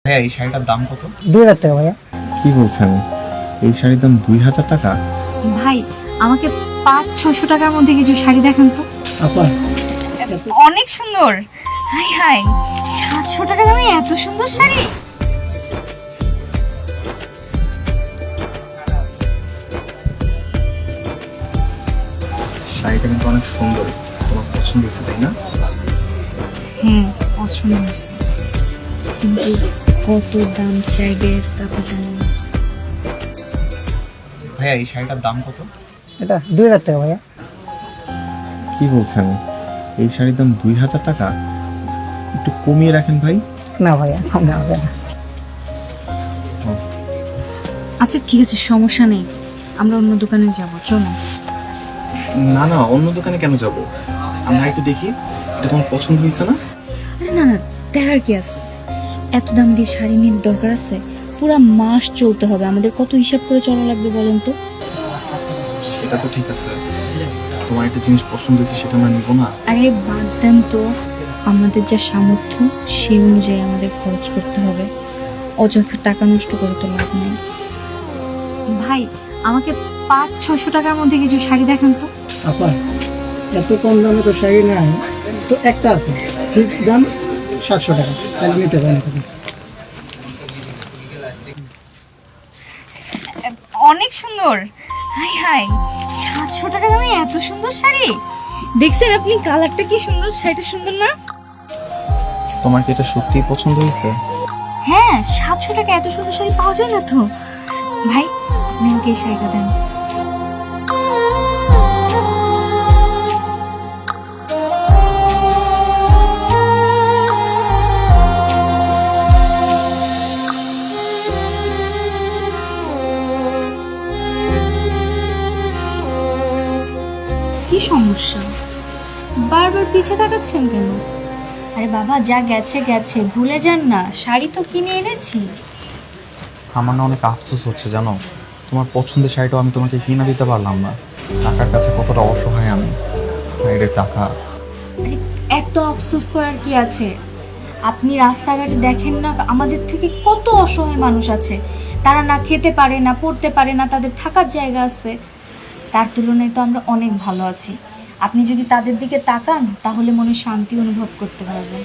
ভাইয়া এই শাড়িটার দাম কত? 2000 টাকা ভাইয়া। কি বলছেন? এই শাড়ির দাম 2000 টাকা? ভাই আমাকে 500-600 টাকার মধ্যে কিছু শাড়ি দেখান তো। আপা অনেক সুন্দর। হাই হাই, 700 টাকা দামে এত সুন্দর শাড়ি। শাড়িটা কিন্তু অনেক সুন্দর, তোমার পছন্দ হয়েছে তাই না? হ্যাঁ পছন্দ হয়েছে, কিন্তু কত দাম চাইবে তা তো জানি না। ভাইয়া এই শাড়িটার দাম কত? এটা 2000 টাকা ভাইয়া। কি বলছেন? এই শাড়ির দাম 2000 টাকা? একটু কমিয়ে রাখেন ভাই। না ভাইয়া, না হবে না। আচ্ছা ঠিক আছে, সমস্যা নেই, আমরা অন্য দোকানে যাব, চলো। না না, অন্য দোকানে কেন যাব? আমরা একটু দেখি, এটা তোমার পছন্দ হয়েছে না? আরে না না, দেখার কি আছে, এত দাম দিয়ে শাড়ি নিয়ে দরকার আছে? পুরা মাস চলতে হবে আমাদের, কত হিসাব করে চলা লাগবে বলেন তো। সেটা তো ঠিক আছে, তোমার একটা জিনিস পছন্দ হয়েছে সেটা আমরা নিব না? আরে বাদ দেন তো, আমাদের যা সামর্থ্য সেই অনুযায়ী আমাদের খরচ করতে হবে, অযথা টাকা নষ্ট করে তো লাভ নেই। ভাই আমাকে 500-600 টাকার মধ্যে কিছু শাড়ি দেখান তো। আপা এত কম দামে তো শাড়ি নাই, তো একটা আছে ফিক্সড দাম 700 টাকা, তাহলে নিতে পারেন আপনি। অনেক সুন্দর। হাই হাই, 700 টাকা দামে এত সুন্দর শাড়ি। দেখছেন আপনি কালারটা কি সুন্দর, শাড়িটা সুন্দর না? তোমার কি এটা সত্যিই পছন্দ হয়েছে? হ্যাঁ, 700 টাকা এত সুন্দর শাড়ি পাওয়া যায় না তো। ভাই আপনি আমাকে এই শাড়িটা দেন। কি সমস্যা, বারবার পিছে তাকাচ্ছেন কেন? আরে বাবা, যা গেছে গেছে, ভুলে যান না, শাড়ি তো কিনে এনেছি। আমার না অনেক আফসোস হচ্ছে জানো, তোমার পছন্দের শাড়িটাও আমি তোমাকে কিনে দিতে পারলাম না। টাকার কাছে কতটা অসহায় আমি, বাইরের টাকা। আরে এত আফসোস করার কি আছে? আপনি রাস্তাঘাটে দেখেন না আমাদের থেকে কত অসহায় মানুষ আছে, তারা না খেতে পারে না, পড়তে পারে না, তাদের থাকার জায়গা আছে। তার তুলনায় তো আমরা অনেক ভালো আছি। আপনি যদি তাদের দিকে তাকান তাহলে মনে শান্তি অনুভব করতে পারবেন।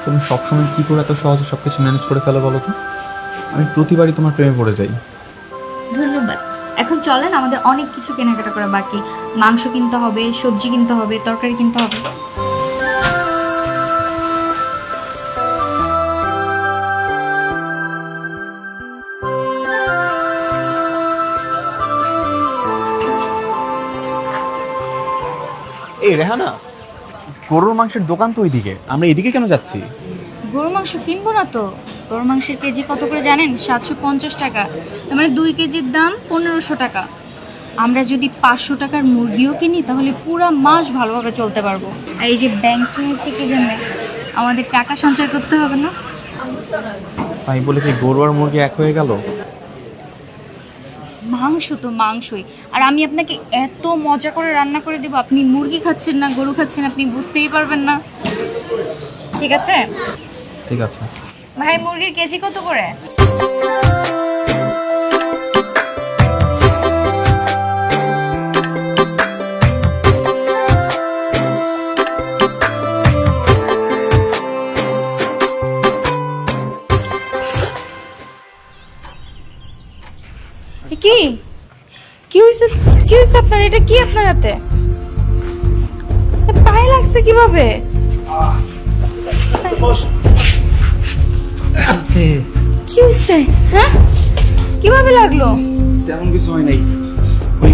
তুমি সবসময় কি করে এত সহজে সবকিছু ম্যানেজ করে ফেলে বলো তো? আমি প্রতিবারই তোমার প্রেমে পড়ে যাই। ধন্যবাদ। এখন চলেন, আমাদের অনেক কিছু কেনাকাটা করা বাকি। মাংস কিনতে হবে, সবজি কিনতে হবে, তরকারি কিনতে হবে। এই রেহানা, গরুর মাংসের দোকান তো ওইদিকে, আমরা এদিকে কেন যাচ্ছি? গরুর মাংস কিনবো না তো। গরুর মাংসের কেজি কত করে জানেন? 750 টাকা, তার মানে 2 কেজির দাম 1500 টাকা। আমরা যদি 500 টাকার মুরগিও কিনি তাহলে পুরো মাস ভালোভাবে চলতে পারবো। আর এই যে ব্যাংক কিনেছি কি জন্য? আমাদের টাকা সঞ্চয় করতে হবে না? তাই বলে কি গরু আর মুরগি এক হয়ে গেল? মাংস তো মাংসই। আর আমি আপনাকে এত মজা করে রান্না করে দেবো, আপনি মুরগি খাচ্ছেন না গরু খাচ্ছেন, আপনি বুঝতেই পারবেন না। ঠিক আছে ঠিক আছে। ভাই, মুরগির কেজি কত করে? কি কি হয়েছে, কি হয়েছে আপনার? এটা কি আপনার হাতে? পায়ে লাগছে কিভাবে? আস্তে কি হয়েছে? হ্যাঁ, কিভাবে লাগলো? তেমন কিছু হয় নাই, ওই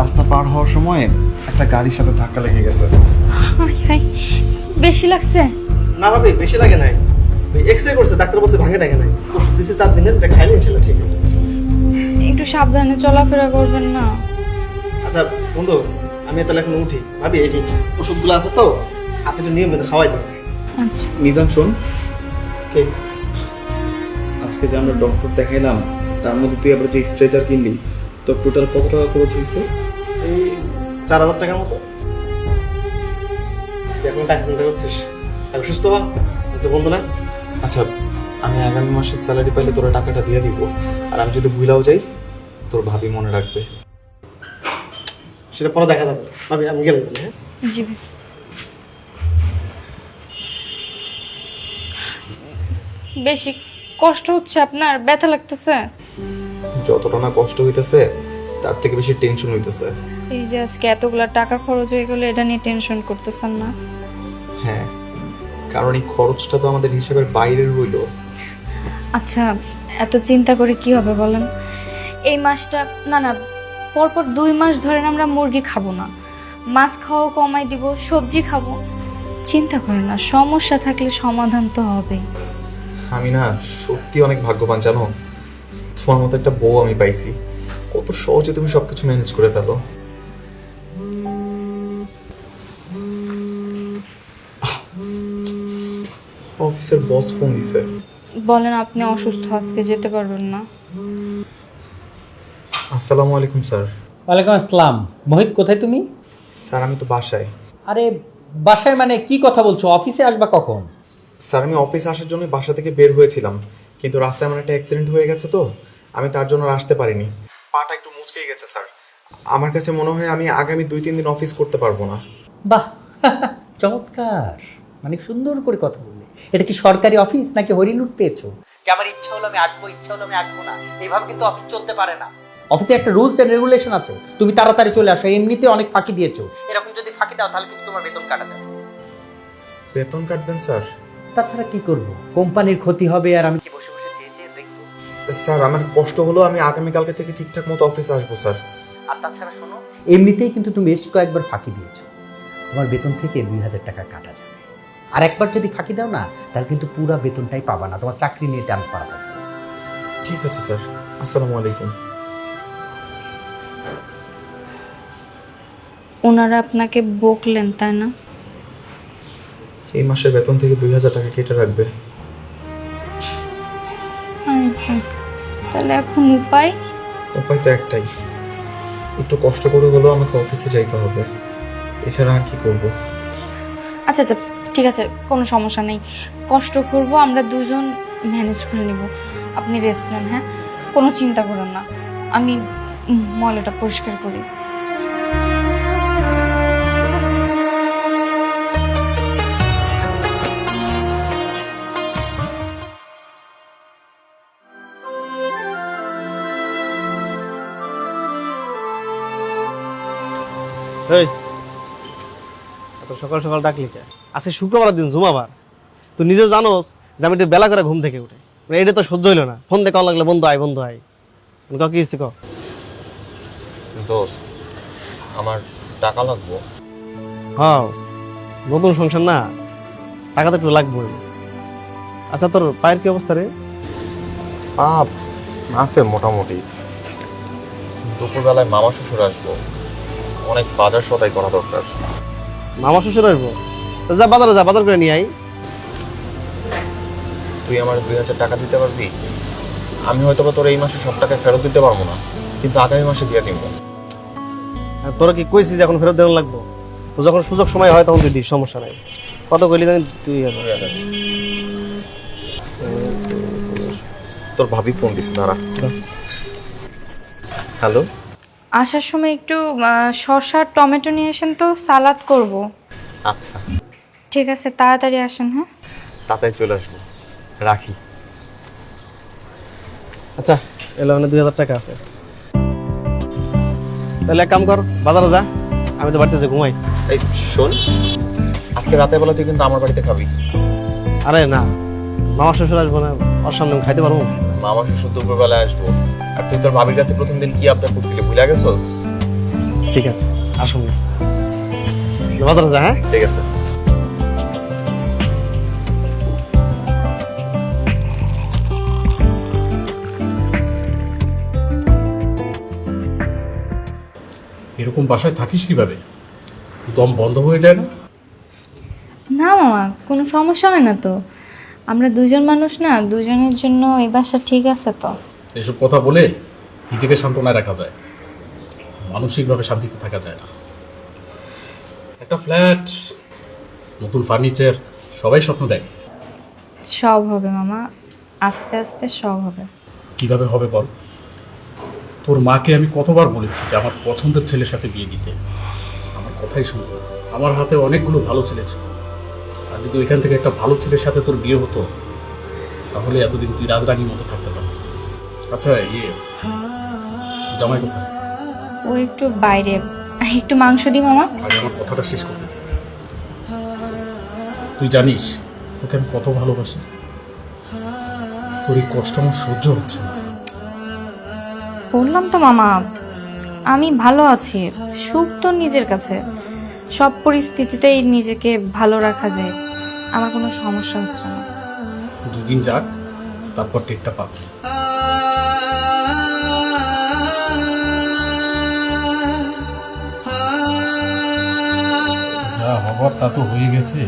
রাস্তা পার হওয়ার সময় একটা গাড়ির সাথে ধাক্কা লেগে গেছে। হাই হাই, বেশি লাগছে? না ভাবি, বেশি লাগে নাই, এক্সরে করছে, ডাক্তার বলছে ভাঙে টাঙে নাই, ওষুধ দিয়েছে 4 দিনের, এটা খাইলে ইনশাল্লাহ ঠিক হবে। একটু সাবধানে চলাফেরা করবেন না? আচ্ছা বন্ধু, আমি তাহলে এখন উঠি। ভাবি এই যে ওষুধগুলো আছে তো, আপনি তো নিয়মিত খাওয়াই দেবেন। আচ্ছা। নিজাম শোন, ঠিক আজকে যে আমরা ডক্টর দেখাইলাম তার মধ্যে তুই আবার যে স্ট্রেচার কিনলি, তো টোটাল কত টাকা খরচ হয়েছে? এই 4000 টাকার মতো। তুই এখন টাকা চিন্তা করছিস, তাহলে সুস্থ হওয়া তো বন্ধু না। আচ্ছা আমি আগামী মাসের স্যালারি পাইলে তোরা টাকাটা দিয়ে দিব। আর আমি যদি ভুলাও যাই, তোর ভাবি মনে রাখবে। সেটা পরে দেখা যাবে। ভাবি আমি গেলাম তাহলে, হ্যাঁ? জি। বেশি কষ্ট হচ্ছে আপনার? ব্যথা লাগতেছে? যতটা না কষ্ট হইতেছে তার থেকে বেশি টেনশন হইতেছে। এই যে আজকে এতগুলা টাকা খরচ হয়ে গেল, এটা নিয়ে টেনশন করতেছেন না? হ্যাঁ, কারণ এই খরচটা তো আমাদের হিসাবের বাইরের হইল। আচ্ছা, এত চিন্তা করে কি হবে বলেন? এই মাসটা না পরপর 2 মাস ধরেন আমরা মুরগি খাবো না, মাছ খাওয়াও কমাই দিব, সবজি খাবো। চিন্তা করেন না, সমস্যা থাকলে সমাধান তো হবে। আমি না সত্যি অনেক ভাগ্যবান জানো, তোমার মতো একটা বউ আমি পাইছি। কত সহজে তুমি সবকিছু ম্যানেজ করে ফেলো। অফিসের বস ফোন দিছে। বলেন, আপনি অসুস্থ, আজকে যেতে পারবেন না? আসসালামু আলাইকুম স্যার। ওয়ালাইকুম আসসালাম। মোহিত, কোথায় তুমি? স্যার আমি তো বাসায়। আরে বাসায় মানে কি কথা বলছো? অফিসে আসবা কখন? স্যার আমি অফিসে আসার জন্য বাসা থেকে বের হয়েছিলাম, কিন্তু রাস্তায় আমার একটা অ্যাক্সিডেন্ট হয়ে গেছে, তো আমি তার জন্য আর আসতে পারিনি। পাটা একটু মুচকেই গেছে স্যার। আমার কাছে মনে হয় আমি আগামী 2-3 দিন অফিস করতে পারবো না। বাহ চমৎকার, মানে সুন্দর করে কথা বললে। এটা কি সরকারি অফিস নাকি হরিলুট পেয়েছো যে আমার ইচ্ছা হলো আমি আসবো, ইচ্ছা হলো আমি আসবো না? এইভাবে কিন্তু অফিস চলতে পারে না। অফিসে একটা রুলস এন্ড রেগুলেশন আছে, তুমি তাড়াতাড়ি চলে আসো। এমনিতে অনেক ফাঁকি দিয়েছো, এরকম যদি ফাঁকি দাও তাহলে কিন্তু তোমার বেতন কাটা যাবে। বেতন কাটবেন স্যার? তাছাড়া কি করবো, কোম্পানির ক্ষতি হবে আর আমি কি বসে বসে চেয়ে চেয়ে দেখবো? স্যার আমার কষ্ট হলো, আমি আগামীকালকে থেকে ঠিকঠাক মতো অফিসে আসবো স্যার। আর তাছাড়া শোনো, এমনিতেই কিন্তু তুমি বেশ কয়েকবার ফাঁকি দিয়েছো, তোমার বেতন থেকে 2000 টাকা কাটা যাবে। আর একবার যদি ফাঁকি দাও না, তাহলে কিন্তু পুরো বেতনটাই পাবা না, তোমার চাকরি নিয়ে টান করা হবে। ঠিক আছে স্যার, আসসালামু আলাইকুম। ওনারা আপনাকে বকলেন তাই না? এই মাসের বেতন থেকে 2000 টাকা কেটে রাখবে। তাহলে এখন উপায়? উপায় তো একটাই, একটু কষ্ট করে হলেও আমাকে অফিসে যাইতে হবে, এছাড়া আর কি করব? আচ্ছা আচ্ছা, ঠিক আছে, কোনো সমস্যা নেই। কষ্ট করব, আমরা দুজন ম্যানেজ করে নেব। আপনি রেস্ট নেন, হ্যাঁ? কোনো চিন্তা করেন না, আমি ময়লাটা পরিষ্কার করি। এই এত সকাল সকাল ডাকলি কে? আজকে শুক্রবার দিন জুমাবার, তুই নিজে জানোস যে আমি একটু বেলা করে ঘুম থেকে উঠে। এটা তো সহ্য হইলো না, ফোন দিয়ে কল লাগলে বন্ধু আয় বন্ধু আয়। কি হচ্ছে ক? দোস্ত, আমার টাকা লাগবো। হ্যাঁ, নতুন সংসার না, টাকা তো একটু লাগবেই। আচ্ছা তোর পায়ের কি অবস্থা রে? পাপ আছে মোটামুটি। দুপুরবেলায় মামা শ্বশুর আসবো, অনেক বাজার সদাই করা দরকার। মামা শ্বশুর আসবো, তো যা বাজারে যা, বাজার করে নিয়ে আই। তুই আমার 2000 টাকা দিতে পারবি? আমি হয়তো বা তোর এই মাসে সব টাকা ফেরত দিতে পারবো না, কিন্তু আগামী মাসে দিয়ে দিব। আর তোরা কি কইছিস এখন ফেরত দেওয়া লাগবো? তো যখন সুযোগ সময় হয় তখন তুই দিস, সমস্যা নাই। কত কইলি জানি? 2000। তোর ভাবি ফোন দিছে, দাঁড়া। হ্যালো, আসার সময় একটু শসা টমেটো নিয়ে আসেন তো, সালাদ করব। আচ্ছা ঠিক আছে, তাড়াতাড়ি আসেন, হ্যাঁ? তাড়াতাড়ি চলে আসবো, রাখি। আচ্ছা, এলো মানে 2000 টাকা আছে। তাহলে এক কাম কর, বাজারে যা, আমি তো বাড়িতে যে ঘুমাই। এই শোন, আজকে রাতের বেলা তুই কিন্তু আমার বাড়িতে খাবি। আরে না, মামা শ্বশুর আসবো না, ওর সামনে আমি খাইতে পারবো? মামা শ্বশুর দুপুরবেলায় আসবো, আর তুই তোর ভাবির কাছে প্রথম দিন কি আবদার করছিলি ভুলে গেছস? ঠিক আছে, আসুন না, বাজারে যা। হ্যাঁ ঠিক আছে। এরকম বাসায় থাকিস কিভাবে? দম বন্ধ হয়ে যায় না? না মামা, কোনো সমস্যা হয় না তো। আমরা দুজন মানুষ না, দুজনের জন্য এই বাসা ঠিক আছে তো। এসব কথা বলে নিজেকে সান্ত্বনায় রাখা যায়, মানসিকভাবে শান্তিতে থাকা যায় না। একটা ফ্ল্যাট, নতুন ফার্নিচার, সবাই স্বপ্ন দেখে। সব হবে মামা, আস্তে আস্তে সব হবে। কিভাবে হবে বল? তোর মাকে আমি কতবার বলেছি যে আমার পছন্দের ছেলের সাথে বিয়ে দিতে, আমার কথাই শুনবো। আমার হাতে অনেকগুলো ভালো ছেলে ছিল, আর যদি ওইখান থেকে একটা ভালো ছেলের সাথে তোর বিয়ে হতো তাহলে এতদিন তুই রাজরানীর মতো থাকতে পারতি। আচ্ছা জামাই কোথায়? ও একটু বাইরে, একটু মাংস দিই মামা। আগে আমার কথাটা শেষ করতে দে। তুই জানিস তোকে আমি কত ভালোবাসি, তোর এই কষ্ট আমার সহ্য হচ্ছে না। বললাম তো মামা, আমি ভালো আছি। সুখ তো নিজের কাছে, সব পরিস্থিতিতেই নিজেকে ভালো রাখা যায়। আমার কোনো সমস্যা হচ্ছে না। 2 দিন যাক, তারপর টেকটা পাবি। যা হবার তা তো হয়ে গেছে,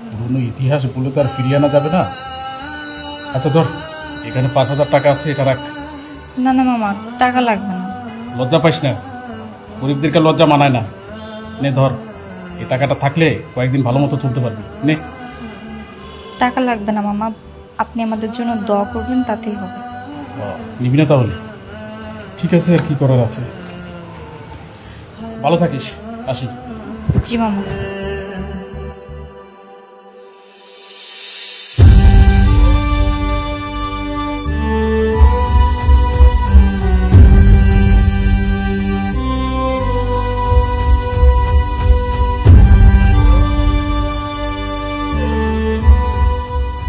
পুরনো ইতিহাস বলে তো আর ফিরিয়ে আনা যাবে না। আচ্ছা ধর, এখানে 5,000 টাকা আছে, এটা রাখ। না না মামা, টাকা লাগবে না। লজ্জা পাইস না, গরিবদেরকে লজ্জা মানায় না। নে ধর, এই টাকাটা থাকলে কয়েকদিন ভালো মতো চলতে পারবি। নে। টাকা লাগবে না মামা, আপনি আমাদের জন্য দোয়া করবেন, তাতেই হবে। নিবি না তাহলে? ঠিক আছে, আর কি করার আছে। ভালো থাকিস, আসি। জি মামা।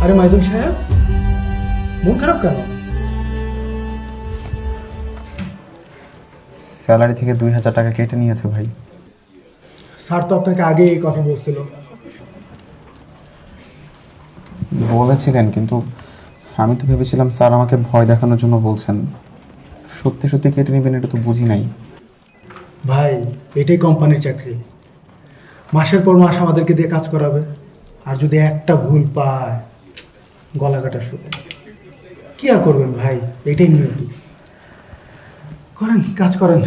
আরে মাইদুল সাহেব, মন খারাপ কেন? স্যালারি থেকে 2,000 টাকা কেটে নিয়েছে ভাই। স্যার তো আপনাকে আগে এই কথা বলছিল। বলেছিলেন, কিন্তু আমি তো ভেবেছিলাম স্যার আমাকে ভয় দেখানোর জন্য বলছেন। সত্যি সত্যি কেটে নেবেন এটা তো বুঝি নাই। ভাই, এটাই কোম্পানির চাকরি। মাসের পর মাস আমাদেরকে দিয়ে কাজ করাবে, আর যদি একটা ভুল পায় গলা কাটা শুরু। কি আর করবেন ভাই, এটাই নিয়তি। করেন, কাজ করেন।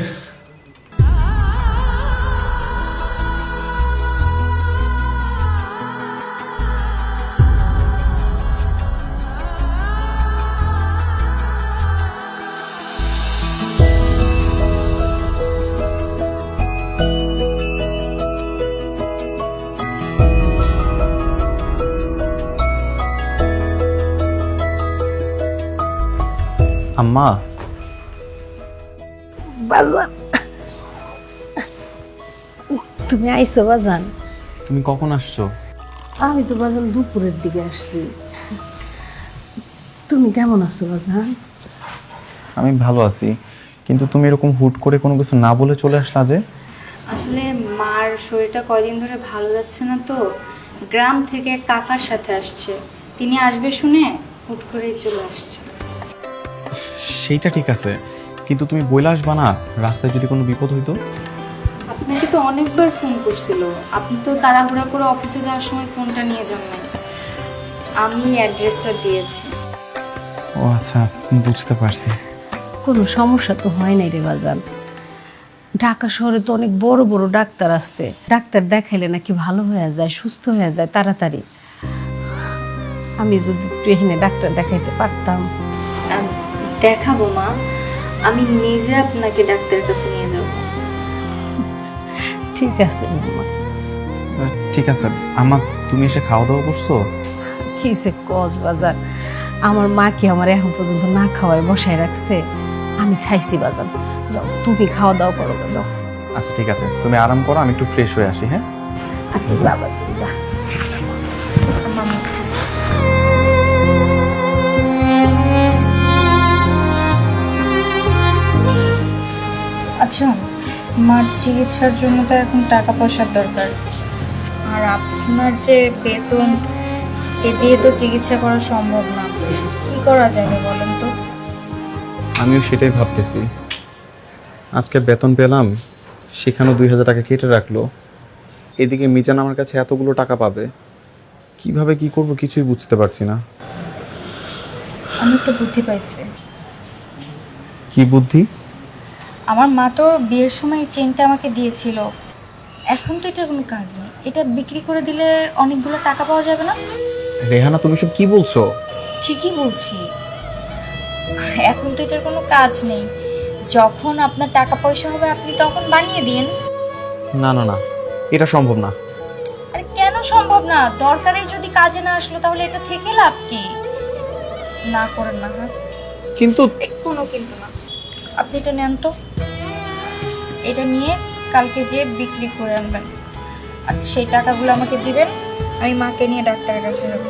আম্মা, বাজান, তুমি আইসো বাজান? তুমি কখন আসছো? আমি তো বাজান দুপুরের দিকে আসছি। তুমি কেমন আছো বাজান? আমি ভালো আছি, কিন্তু তুমি এরকম হুট করে কোনো কিছু না বলে চলে আসলা যে? আসলে মার শরীরটা কয়দিন ধরে ভালো যাচ্ছে না তো, গ্রাম থেকে কাকার সাথে আসছে। তিনি আসবে শুনে হুট করেই চলে আসছে। সেইটা ঠিক আছে, কিন্তু তুমি বইলা আসবা না রাস্তায় যদি কোনো বিপদ হইতো? আপনাকে তো অনেকবার ফোন করছিল, আপনি তো তাড়াহুড়া করে অফিসে যাওয়ার সময় ফোনটা নিয়ে যান না। আমি অ্যাড্রেসটা দিয়েছি। ও আচ্ছা, বুঝতে পারছি। কোনো সমস্যা তো হয় নাই রে বাজান। ঢাকা শহরে তো অনেক বড় বড় ডাক্তার আছে, ডাক্তার দেখাইলে নাকি ভালো হয়ে যায়, সুস্থ হয়ে যায় তাড়াতাড়ি। আমি যদি একটু এখানে ডাক্তার দেখাইতে পারতাম। দেখাবো মা, আমি নিজে আপনাকে ডাক্তারের কাছে নিয়ে যাব। ঠিক আছে মামা। ঠিক আছে আম্মা, তুমি এসে খাওয়া দাওয়া করছো? কি সে কক্সবাজার, আমার মা কি আমার এখন পর্যন্ত না খাওয়ায় বসায় রাখছে। আমি খাইছি বাজান। যাও তুমি খাওয়া দাওয়া করো, যাও। আচ্ছা ঠিক আছে, তুমি আরাম করো, আমি একটু ফ্রেশ হয়ে আসি। হ্যাঁ আচ্ছা যাবা, যা। আচ্ছা, মার চিকিৎসার জন্য তো এখন টাকা পয়সার দরকার, আর আপনার যে বেতন, এ দিয়ে তো চিকিৎসা করা সম্ভব না। কি করা যাবে বলেন তো? আমিও সেটাই ভাবতেছি। আজকে বেতন পেলাম, সেখানেও 2,000 টাকা কেটে রাখলো। এদিকে মিজান আমার কাছে এতগুলো টাকা পাবে, কিভাবে কি করব কিছুই বুঝতে পারছি না। আমি একটা বুদ্ধি পাইছি। কি বুদ্ধি? আমার মা তো বিয়ের সময় এই চেনটা আমাকে দিয়েছিল, এখন তো এটা কোনো কাজ নেই, এটা বিক্রি করে দিলে অনেকগুলো টাকা পাওয়া যাবে না? রেহানা, তুমি সব কি বলছো? ঠিকই বলছি, এখন তো এটার কোনো কাজ নেই। যখন আপনার টাকা পয়সা হবে আপনি তখন বানিয়ে দিন। না না না, এটা সম্ভব না। আরে কেন সম্ভব না? দরকারে যদি কাজে না আসলো তাহলে এটা থেকে লাভ কি? না করেন না। হ্যাঁ, কিন্তু কোনো কিন্তু না। আপনি এটা নেন তো, এটা নিয়ে কালকে যেয়ে বিক্রি করে আনবেন, আর সেই টাকাগুলো আমাকে দিবেন। আমি মাকে নিয়ে ডাক্তারের কাছে যাবো।